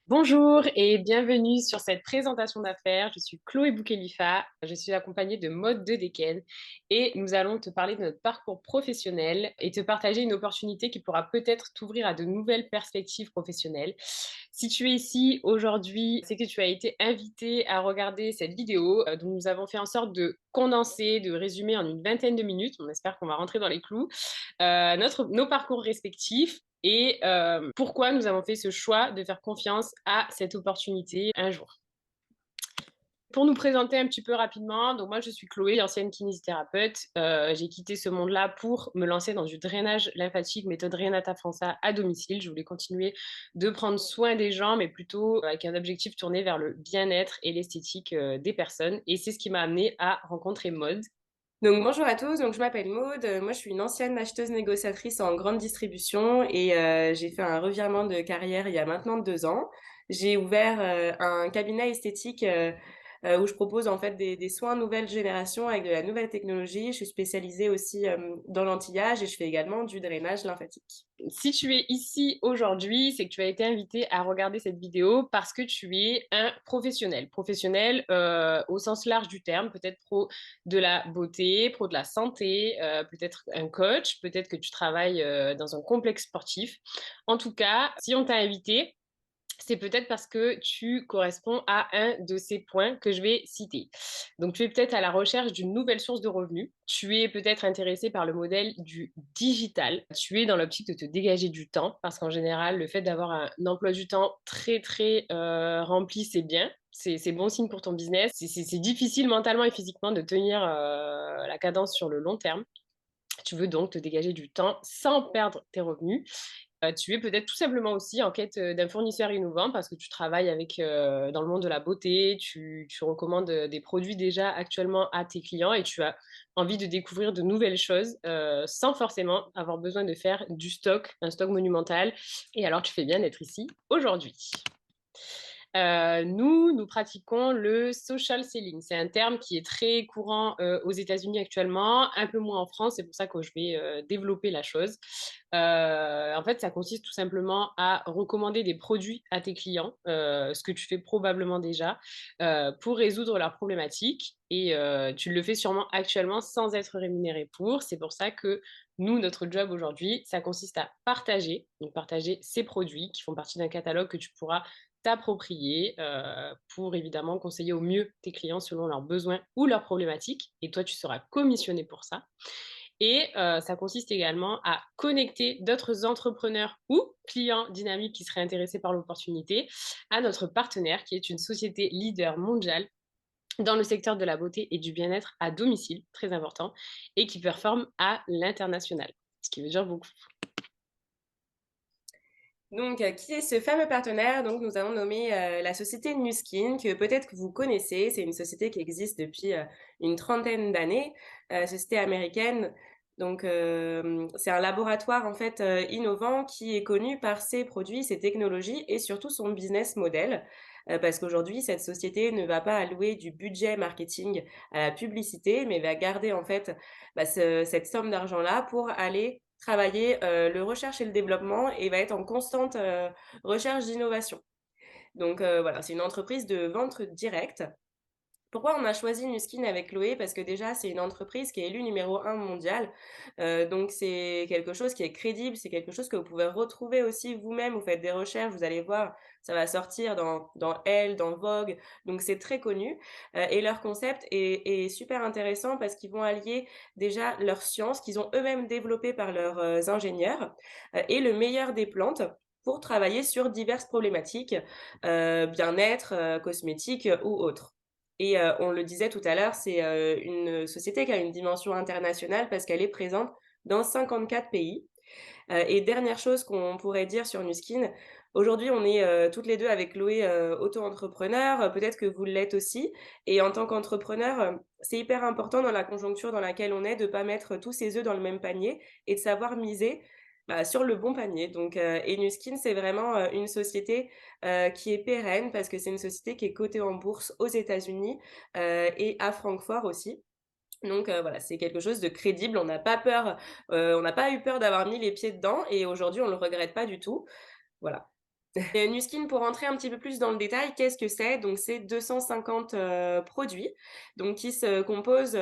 Bonjour et bienvenue sur cette présentation d'affaires. Je suis Chloé Boukhelifa, je suis accompagnée de Maud de Deken et nous allons te parler de notre parcours professionnel et te partager une opportunité qui pourra peut-être t'ouvrir à de nouvelles perspectives professionnelles. Si tu es ici aujourd'hui, c'est que tu as été invité à regarder cette vidéo dont nous avons fait en sorte de condenser, de résumer en une vingtaine de minutes. On espère qu'on va rentrer dans les clous. Nos parcours respectifs et pourquoi nous avons fait ce choix de faire confiance à cette opportunité un jour. Pour nous présenter un petit peu rapidement, donc moi je suis Chloé, ancienne kinésithérapeute. J'ai quitté ce monde-là pour me lancer dans du drainage lymphatique, méthode Renata Fansa à domicile. Je voulais continuer de prendre soin des gens, mais plutôt avec un objectif tourné vers le bien-être et l'esthétique des personnes. Et c'est ce qui m'a amené à rencontrer Maud. Donc bonjour à tous, donc je m'appelle Maude, moi je suis une ancienne acheteuse négociatrice en grande distribution et j'ai fait un revirement de carrière il y a maintenant 2 ans. J'ai ouvert un cabinet esthétique où je propose en fait des soins nouvelle génération avec de la nouvelle technologie. Je suis spécialisée aussi dans l'anti-âge et je fais également du drainage lymphatique. Si tu es ici aujourd'hui, c'est que tu as été invité à regarder cette vidéo parce que tu es un professionnel. Professionnel au sens large du terme, peut-être pro de la beauté, pro de la santé, peut-être un coach, peut-être que tu travailles dans un complexe sportif. En tout cas, si on t'a invité, c'est peut-être parce que tu corresponds à un de ces points que je vais citer. Donc, tu es peut-être à la recherche d'une nouvelle source de revenus. Tu es peut-être intéressé par le modèle du digital. Tu es dans l'optique de te dégager du temps parce qu'en général, le fait d'avoir un emploi du temps très, très rempli, c'est bien. C'est bon signe pour ton business. C'est difficile mentalement et physiquement de tenir la cadence sur le long terme. Tu veux donc te dégager du temps sans perdre tes revenus. Tu es peut-être tout simplement aussi en quête d'un fournisseur innovant parce que tu travailles avec, dans le monde de la beauté, tu recommandes des produits déjà actuellement à tes clients et tu as envie de découvrir de nouvelles choses sans forcément avoir besoin de faire du stock, un stock monumental. Et alors, tu fais bien d'être ici aujourd'hui. Nous pratiquons le social selling. C'est un terme qui est très courant aux États-Unis actuellement, un peu moins en France. C'est pour ça que je vais développer la chose. En fait, ça consiste tout simplement à recommander des produits à tes clients, ce que tu fais probablement déjà, pour résoudre leurs problématiques. Et tu le fais sûrement actuellement sans être rémunéré pour. C'est pour ça que nous, notre job aujourd'hui, ça consiste à partager, donc partager ces produits qui font partie d'un catalogue que tu pourras t'approprier pour évidemment conseiller au mieux tes clients selon leurs besoins ou leurs problématiques. Et toi, tu seras commissionné pour ça. Et ça consiste également à connecter d'autres entrepreneurs ou clients dynamiques qui seraient intéressés par l'opportunité à notre partenaire qui est une société leader mondiale dans le secteur de la beauté et du bien-être à domicile, très important, et qui performe à l'international, ce qui veut dire beaucoup. Donc, qui est ce fameux partenaire? Donc, nous avons nommé la société Nuskin, que peut-être que vous connaissez. C'est une société qui existe depuis une trentaine d'années, société américaine. Donc, c'est un laboratoire en fait innovant qui est connu par ses produits, ses technologies et surtout son business model. Parce qu'aujourd'hui, cette société ne va pas allouer du budget marketing à la publicité, mais va garder en fait cette somme d'argent-là pour aller travailler le recherche et le développement et va être en constante recherche d'innovation. Donc voilà, c'est une entreprise de vente directe. Pourquoi on a choisi Nuskin avec Chloé? Parce que déjà, c'est une entreprise qui est élue numéro un mondial. Donc c'est quelque chose qui est crédible, c'est quelque chose que vous pouvez retrouver aussi vous-même. Vous faites des recherches, vous allez voir, ça va sortir dans Elle, dans Vogue. Donc c'est très connu. Et leur concept est super intéressant parce qu'ils vont allier déjà leur science qu'ils ont eux-mêmes développée par leurs ingénieurs et le meilleur des plantes pour travailler sur diverses problématiques, bien-être, cosmétique ou autres. Et on le disait tout à l'heure, c'est une société qui a une dimension internationale parce qu'elle est présente dans 54 pays. Et dernière chose qu'on pourrait dire sur Nuskin, aujourd'hui on est toutes les deux avec Chloé auto-entrepreneurs, peut-être que vous l'êtes aussi. Et en tant qu'entrepreneur, c'est hyper important dans la conjoncture dans laquelle on est de pas mettre tous ses œufs dans le même panier et de savoir miser sur le bon panier. Donc, et Nuskin, c'est vraiment une société qui est pérenne parce que c'est une société qui est cotée en bourse aux États-Unis et à Francfort aussi. Donc voilà, c'est quelque chose de crédible. On n'a pas peur, on n'a pas eu peur d'avoir mis les pieds dedans et aujourd'hui on le regrette pas du tout. Voilà. Et Nuskin, pour rentrer un petit peu plus dans le détail, qu'est-ce que c'est? Donc c'est 250, produits, donc qui se composent,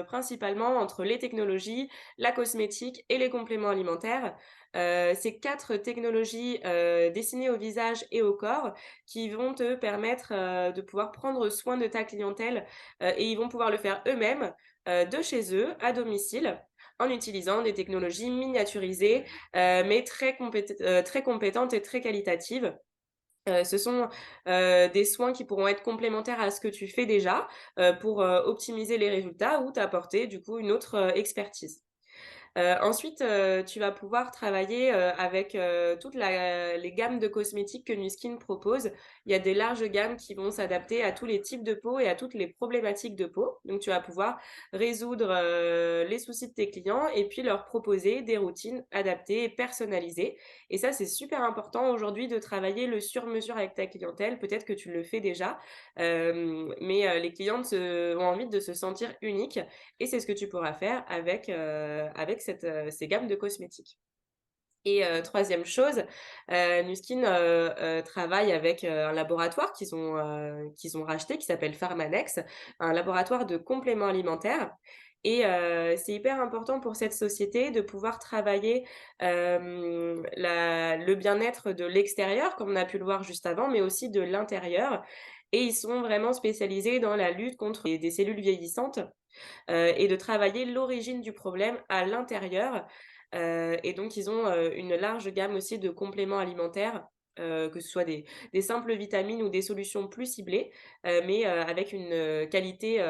principalement entre les technologies, la cosmétique et les compléments alimentaires. C'est 4 technologies, destinées au visage et au corps qui vont te permettre, de pouvoir prendre soin de ta clientèle, et ils vont pouvoir le faire eux-mêmes, de chez eux, à domicile, en utilisant des technologies miniaturisées, mais très compétentes et très qualitatives. Ce sont, des soins qui pourront être complémentaires à ce que tu fais déjà, pour, optimiser les résultats ou t'apporter du coup une autre, expertise. Ensuite, tu vas pouvoir travailler, avec, toutes les gammes de cosmétiques que Nuskin propose. Il y a des larges gammes qui vont s'adapter à tous les types de peau et à toutes les problématiques de peau. Donc tu vas pouvoir résoudre, les soucis de tes clients et puis leur proposer des routines adaptées et personnalisées. Et ça, c'est super important aujourd'hui de travailler le sur-mesure avec ta clientèle. Peut-être que tu le fais déjà, mais les clientes ont envie de se sentir uniques et c'est ce que tu pourras faire avec ces gammes de cosmétiques. Et 3e chose, Nuskin, travaille avec, un laboratoire qu'ils ont racheté qui s'appelle Pharmanex, un laboratoire de compléments alimentaires et c'est hyper important pour cette société de pouvoir travailler, le bien-être de l'extérieur, comme on a pu le voir juste avant, mais aussi de l'intérieur et ils sont vraiment spécialisés dans la lutte contre des cellules vieillissantes et de travailler l'origine du problème à l'intérieur. Et donc, ils ont une large gamme aussi de compléments alimentaires, que ce soit des simples vitamines ou des solutions plus ciblées, mais avec une qualité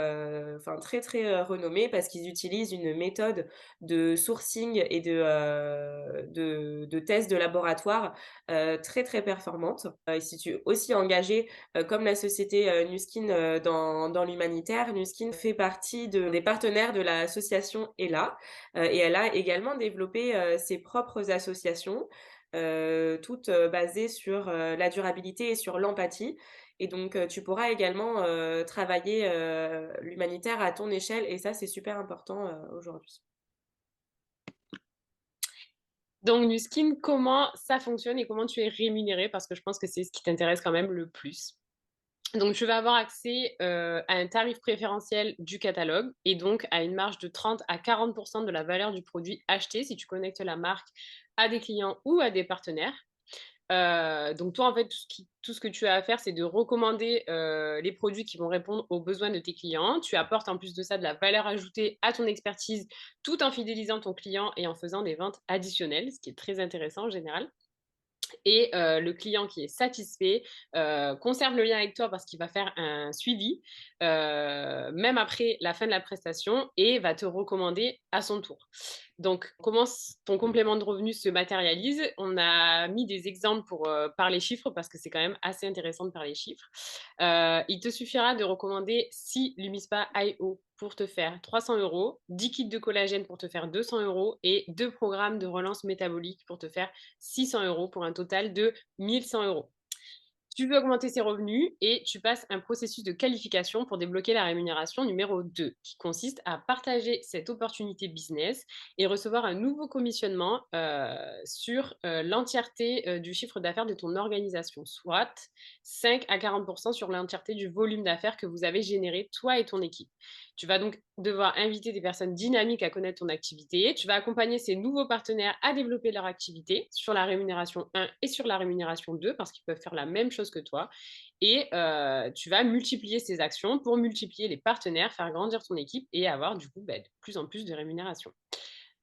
enfin, très, très renommée parce qu'ils utilisent une méthode de sourcing et de tests de laboratoire très, très performante. Ils se situent aussi engagés comme la société Nuskin dans l'humanitaire. Nuskin fait partie des partenaires de l'association ELA et elle a également développé ses propres associations, toutes basées sur la durabilité et sur l'empathie. Et donc, tu pourras également travailler l'humanitaire à ton échelle et ça, c'est super important aujourd'hui. Donc, Nuskin, comment ça fonctionne et comment tu es rémunéré? Parce que je pense que c'est ce qui t'intéresse quand même le plus. Donc, tu vas avoir accès à un tarif préférentiel du catalogue et donc à une marge de 30 à 40% de la valeur du produit acheté si tu connectes la marque à des clients ou à des partenaires. Donc toi, en fait, tout ce que tu as à faire, c'est de recommander les produits qui vont répondre aux besoins de tes clients. Tu apportes en plus de ça de la valeur ajoutée à ton expertise tout en fidélisant ton client et en faisant des ventes additionnelles, ce qui est très intéressant en général. Et le client qui est satisfait conserve le lien avec toi parce qu'il va faire un suivi, même après la fin de la prestation, et va te recommander à son tour. Donc, comment ton complément de revenu se matérialise? On a mis des exemples pour parler chiffres parce que c'est quand même assez intéressant de parler chiffres. Il te suffira de recommander 6 Lumispa IO pour te faire 300 euros, 10 kits de collagène pour te faire 200 euros et 2 programmes de relance métabolique pour te faire 600 euros pour un total de 1100 euros. Tu veux augmenter ses revenus et tu passes un processus de qualification pour débloquer la rémunération numéro 2, qui consiste à partager cette opportunité business et recevoir un nouveau commissionnement sur l'entièreté du chiffre d'affaires de ton organisation, soit 5 à 40% sur l'entièreté du volume d'affaires que vous avez généré, toi et ton équipe. Tu vas donc devoir inviter des personnes dynamiques à connaître ton activité. Tu vas accompagner ces nouveaux partenaires à développer leur activité sur la rémunération 1 et sur la rémunération 2 parce qu'ils peuvent faire la même chose que toi. Et tu vas multiplier ces actions pour multiplier les partenaires, faire grandir ton équipe et avoir du coup de plus en plus de rémunération.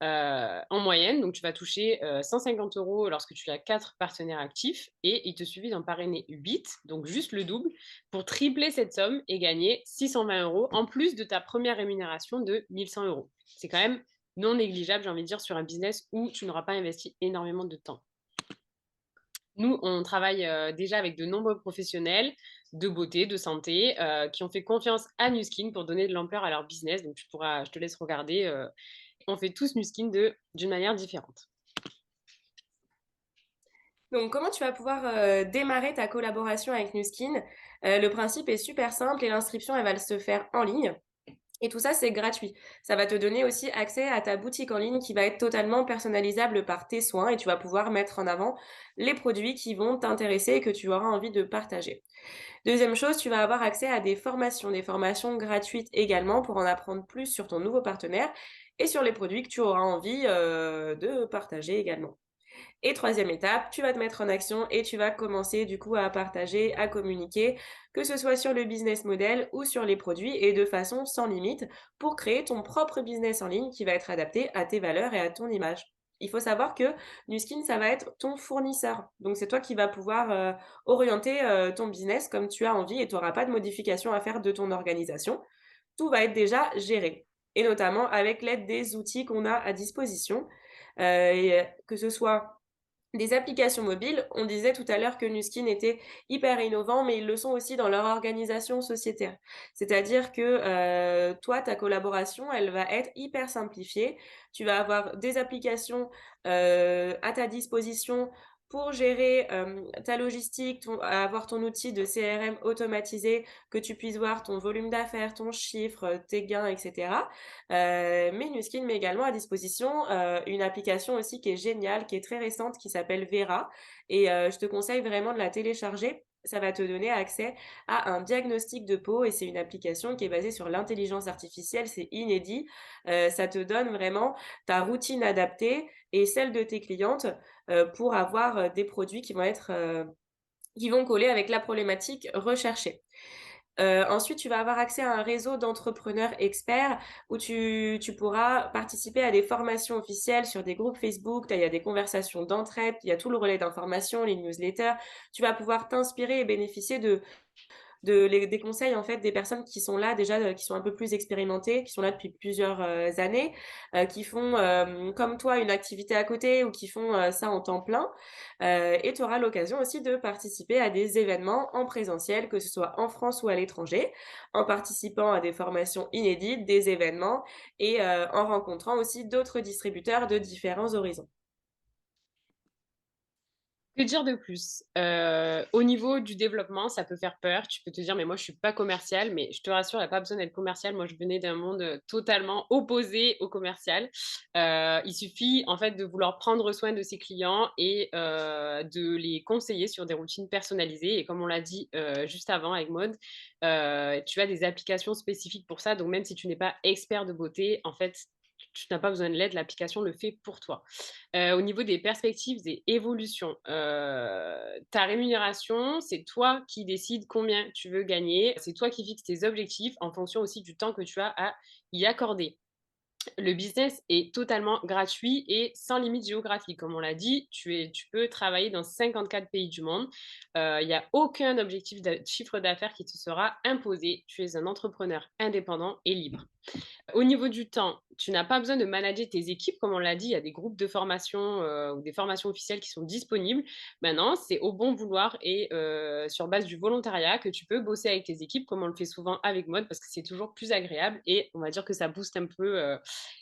En moyenne, donc tu vas toucher 150 euros lorsque tu as 4 partenaires actifs et il te suffit d'en parrainer 8, donc juste le double, pour tripler cette somme et gagner 620 euros en plus de ta première rémunération de 1100 euros. C'est quand même non négligeable, j'ai envie de dire, sur un business où tu n'auras pas investi énormément de temps. Nous, on travaille déjà avec de nombreux professionnels de beauté, de santé, qui ont fait confiance à Nuskin pour donner de l'ampleur à leur business. Donc, je te laisse regarder. On fait tous Nuskin d'une manière différente. Donc, comment tu vas pouvoir démarrer ta collaboration avec Nuskin? Le principe est super simple et l'inscription, elle va se faire en ligne. Et tout ça, c'est gratuit. Ça va te donner aussi accès à ta boutique en ligne qui va être totalement personnalisable par tes soins et tu vas pouvoir mettre en avant les produits qui vont t'intéresser et que tu auras envie de partager. Deuxième chose, tu vas avoir accès à des formations gratuites également pour en apprendre plus sur ton nouveau partenaire et sur les produits que tu auras envie de partager également. Et troisième étape, tu vas te mettre en action et tu vas commencer du coup à partager, à communiquer, que ce soit sur le business model ou sur les produits et de façon sans limite pour créer ton propre business en ligne qui va être adapté à tes valeurs et à ton image. Il faut savoir que Nuskin, ça va être ton fournisseur. Donc, c'est toi qui vas pouvoir orienter ton business comme tu as envie et tu n'auras pas de modifications à faire de ton organisation. Tout va être déjà géré et notamment avec l'aide des outils qu'on a à disposition, que ce soit des applications mobiles. On disait tout à l'heure que Nuskin était hyper innovant, mais ils le sont aussi dans leur organisation sociétaire. C'est-à-dire que, toi, ta collaboration, elle va être hyper simplifiée. Tu vas avoir des applications, à ta disposition pour gérer, ta logistique, avoir ton outil de CRM automatisé, que tu puisses voir ton volume d'affaires, ton chiffre, tes gains et cetera. Mais Nuskin met également à disposition, une application aussi qui est géniale, qui est très récente, qui s'appelle Vera et je te conseille vraiment de la télécharger. Ça va te donner accès à un diagnostic de peau et c'est une application qui est basée sur l'intelligence artificielle, c'est inédit. Ça te donne vraiment ta routine adaptée et celle de tes clientes, pour avoir, des produits qui vont coller avec la problématique recherchée. Ensuite, tu vas avoir accès à un réseau d'entrepreneurs experts où tu pourras participer à des formations officielles sur des groupes Facebook. Il y a des conversations d'entraide, il y a tout le relais d'information, les newsletters. Tu vas pouvoir t'inspirer et bénéficier des conseils en fait des personnes qui sont là déjà, qui sont un peu plus expérimentées, qui sont là depuis plusieurs années, qui font comme toi une activité à côté ou qui font ça en temps plein. Et tu auras l'occasion aussi de participer à des événements en présentiel, que ce soit en France ou à l'étranger, en participant à des formations inédites, des événements et en rencontrant aussi d'autres distributeurs de différents horizons. Que dire de plus? Au niveau du développement, ça peut faire peur. Tu peux te dire, mais moi, je suis pas commercial. Mais je te rassure, il n'y a pas besoin d'être commercial. Moi, je venais d'un monde totalement opposé au commercial. Il suffit, en fait, de vouloir prendre soin de ses clients et de les conseiller sur des routines personnalisées. Et comme on l'a dit juste avant avec Maud, tu as des applications spécifiques pour ça. Donc, même si tu n'es pas expert de beauté, en fait, tu n'as pas besoin de l'aide, l'application le fait pour toi. Au niveau des perspectives et évolutions, ta rémunération, c'est toi qui décides combien tu veux gagner. C'est toi qui fixes tes objectifs en fonction aussi du temps que tu as à y accorder. Le business est totalement gratuit et sans limite géographique. Comme on l'a dit, tu peux travailler dans 54 pays du monde. Il n'y a aucun objectif de chiffre d'affaires qui te sera imposé. Tu es un entrepreneur indépendant et libre. Au niveau du temps, tu n'as pas besoin de manager tes équipes, comme on l'a dit, il y a des groupes de formation ou des formations officielles qui sont disponibles. Maintenant, c'est au bon vouloir et sur base du volontariat que tu peux bosser avec tes équipes, comme on le fait souvent avec Mode, parce que c'est toujours plus agréable et on va dire que ça booste un peu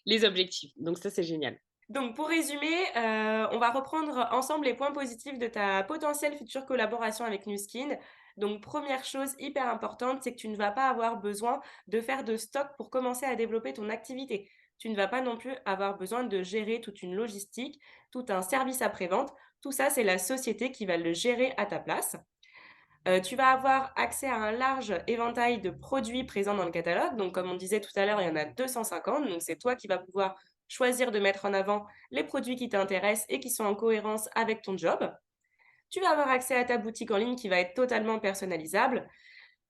les objectifs. Donc ça, c'est génial. Donc pour résumer, on va reprendre ensemble les points positifs de ta potentielle future collaboration avec Nuskin. Donc première chose hyper importante, c'est que tu ne vas pas avoir besoin de faire de stock pour commencer à développer ton activité. Tu ne vas pas non plus avoir besoin de gérer toute une logistique, tout un service après-vente. Tout ça, c'est la société qui va le gérer à ta place. Tu vas avoir accès à un large éventail de produits présents dans le catalogue. Donc, comme on disait tout à l'heure, il y en a 250. Donc, c'est toi qui vas pouvoir choisir de mettre en avant les produits qui t'intéressent et qui sont en cohérence avec ton job. Tu vas avoir accès à ta boutique en ligne qui va être totalement personnalisable.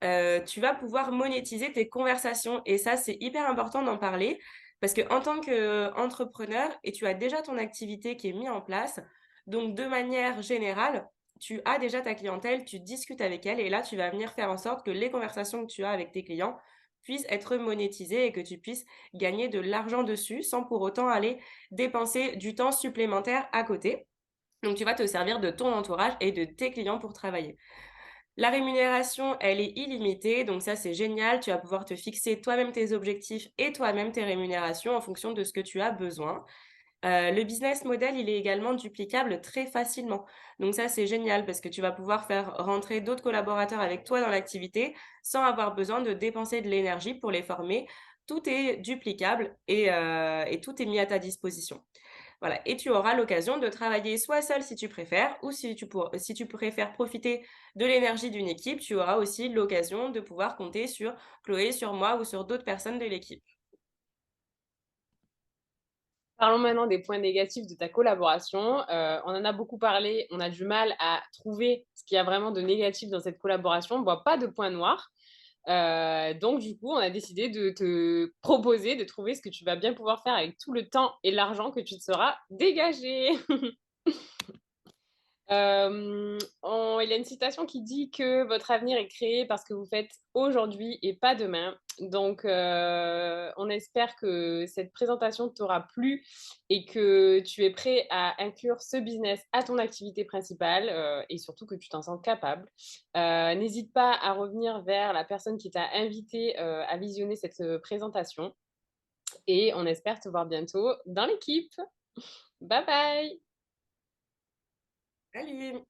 Tu vas pouvoir monétiser tes conversations et ça, c'est hyper important d'en parler parce qu'en tant qu'entrepreneur et tu as déjà ton activité qui est mise en place, donc de manière générale, tu as déjà ta clientèle, tu discutes avec elle et là, tu vas venir faire en sorte que les conversations que tu as avec tes clients puissent être monétisées et que tu puisses gagner de l'argent dessus sans pour autant aller dépenser du temps supplémentaire à côté. Donc, tu vas te servir de ton entourage et de tes clients pour travailler. La rémunération, elle est illimitée, donc ça c'est génial. Tu vas pouvoir te fixer toi-même tes objectifs et toi-même tes rémunérations en fonction de ce que tu as besoin. Le business model, il est également duplicable très facilement. Donc ça, c'est génial parce que tu vas pouvoir faire rentrer d'autres collaborateurs avec toi dans l'activité sans avoir besoin de dépenser de l'énergie pour les former tout est duplicable et tout est mis à ta disposition. Voilà, et tu auras l'occasion de travailler soit seul si tu préfères, ou si tu préfères profiter de l'énergie d'une équipe, tu auras aussi l'occasion de pouvoir compter sur Chloé, sur moi ou sur d'autres personnes de l'équipe. Parlons maintenant des points négatifs de ta collaboration. On en a beaucoup parlé, on a du mal à trouver ce qu'il y a vraiment de négatif dans cette collaboration. On ne voit pas de points noirs. Donc, du coup, on a décidé de te proposer de trouver ce que tu vas bien pouvoir faire avec tout le temps et l'argent que tu te seras dégagé. Il y a une citation qui dit que votre avenir est créé parce que vous faites aujourd'hui et pas demain. Donc, on espère que cette présentation t'aura plu et que tu es prêt à inclure ce business à ton activité principale et surtout que tu t'en sens capable. N'hésite pas à revenir vers la personne qui t'a invité à visionner cette présentation et on espère te voir bientôt dans l'équipe. Bye bye! Salut!